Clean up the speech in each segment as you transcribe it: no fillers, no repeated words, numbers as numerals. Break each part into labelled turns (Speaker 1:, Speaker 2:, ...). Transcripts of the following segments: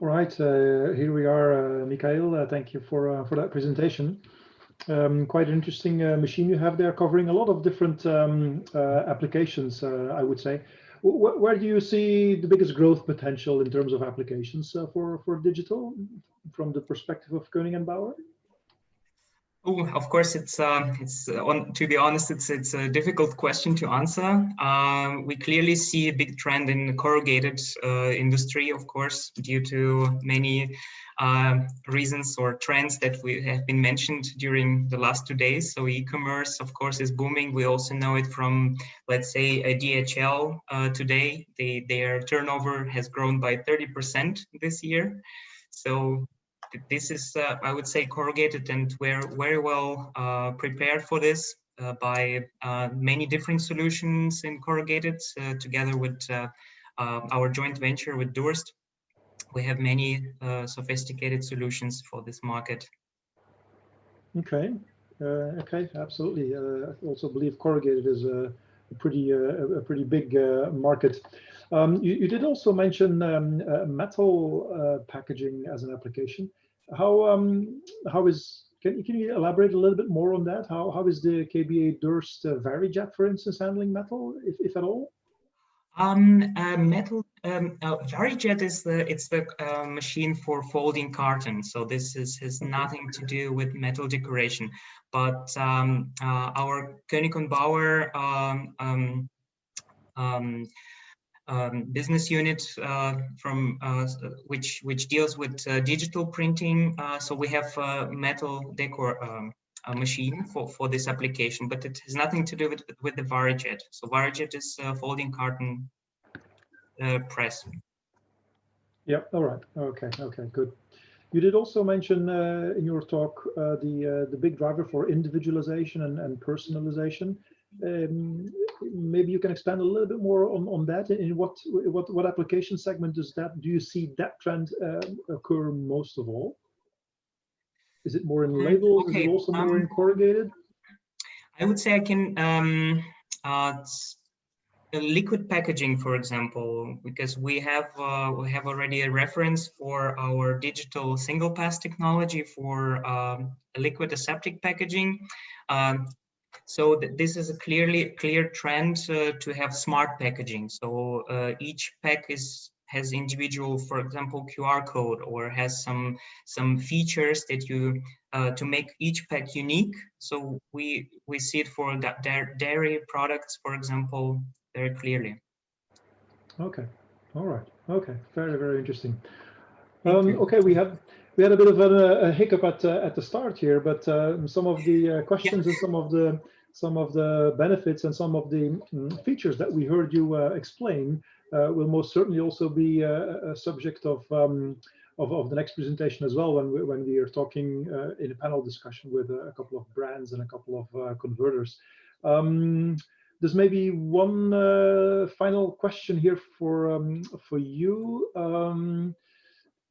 Speaker 1: All right, here we are, Mikhail. Thank you for that presentation. Quite an interesting machine you have there, covering a lot of different applications, I would say. Where do you see the biggest growth potential in terms of applications for digital, from the perspective of Koenig and Bauer?
Speaker 2: Oh, of course, to be honest, it's a difficult question to answer. We clearly see a big trend in the corrugated industry, of course, due to many reasons or trends that we have been mentioned during the last 2 days. So e-commerce, of course, is booming. We also know it from, let's say, a DHL today. Their turnover has grown by 30% this year. So this is, I would say, corrugated, and we're very well prepared for this by many different solutions in corrugated, together with our joint venture with Durst. We have many sophisticated solutions for this market.
Speaker 1: Okay, okay, absolutely. I also believe corrugated is a pretty big market. You did also mention metal packaging as an application. How is, can you elaborate a little bit more on that? How is the KBA Durst Varijet, for instance, handling metal, if at all?
Speaker 2: Metal Varijet is the machine for folding carton. So this has nothing to do with metal decoration. But our Koenig and Bauer business unit from which deals with digital printing. So we have a metal decor machine for this application, but it has nothing to do with the Varijet. So Varijet is a folding carton press.
Speaker 1: Yeah. All right. Okay. Okay. Good. You did also mention in your talk the big driver for individualization and personalization. Maybe you can expand a little bit more on that. In what application segment do you see that trend occur most of all? Is it more in labels? Okay. Is it also more in corrugated?
Speaker 2: I would say I can liquid packaging, for example, because we have already a reference for our digital single pass technology for liquid aseptic packaging. So this is a clear trend to have smart packaging. So each pack has individual, for example, QR code, or has some features that you to make each pack unique. So we see it for dairy products, for example, very clearly.
Speaker 1: Okay. All right. Okay. Very interesting. Okay, we had a bit of a hiccup at the start here, but some of the questions and some of the benefits and some of the features that we heard you explain will most certainly also be a subject of the next presentation as well, when we are talking in a panel discussion with a couple of brands and a couple of converters. There's maybe one final question here for you.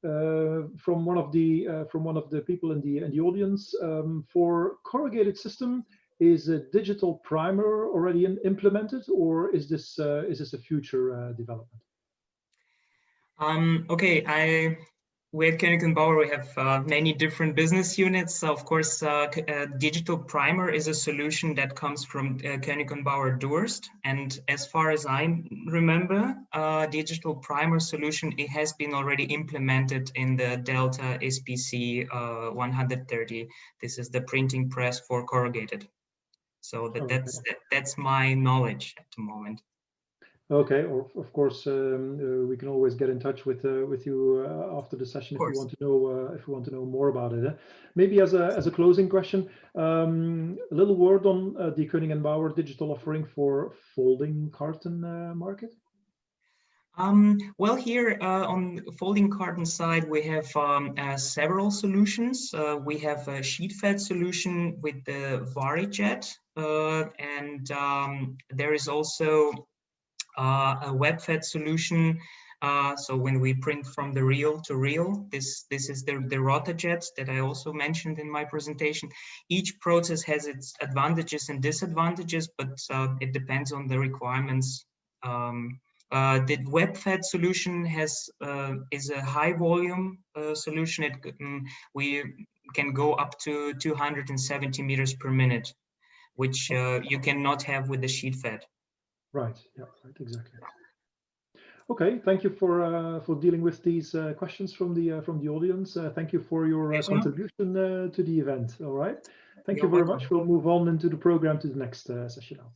Speaker 1: From one of the people in the audience, for corrugated system, is a digital primer already implemented, or is this a future development?
Speaker 2: Okay, we at Koenig and Bauer, we have many different business units. Of course, digital primer is a solution that comes from Koenig and Bauer Durst. And as far as I remember, digital primer solution, it has been already implemented in the Delta SPC 130. This is the printing press for corrugated. So that's my knowledge at the moment.
Speaker 1: Okay, or of course we can always get in touch with you after the session if you want to know more about it. Maybe as a closing question, a little word on the Koenig and Bauer digital offering for folding carton market.
Speaker 2: Well, here on the folding carton side, we have several solutions. We have a sheet-fed solution with the Varijet, and there is also a web-fed solution. So when we print from the reel to reel, this is the RotaJet that I also mentioned in my presentation. Each process has its advantages and disadvantages, but it depends on the requirements The web-fed solution is a high volume solution. We can go up to 270 meters per minute, which you cannot have with the sheet-fed.
Speaker 1: Right. Yeah. Right. Exactly. Okay. Thank you for dealing with these questions from the audience. Thank you for your contribution to the event. All right. Thank you very much. We'll move on into the program to the next session now.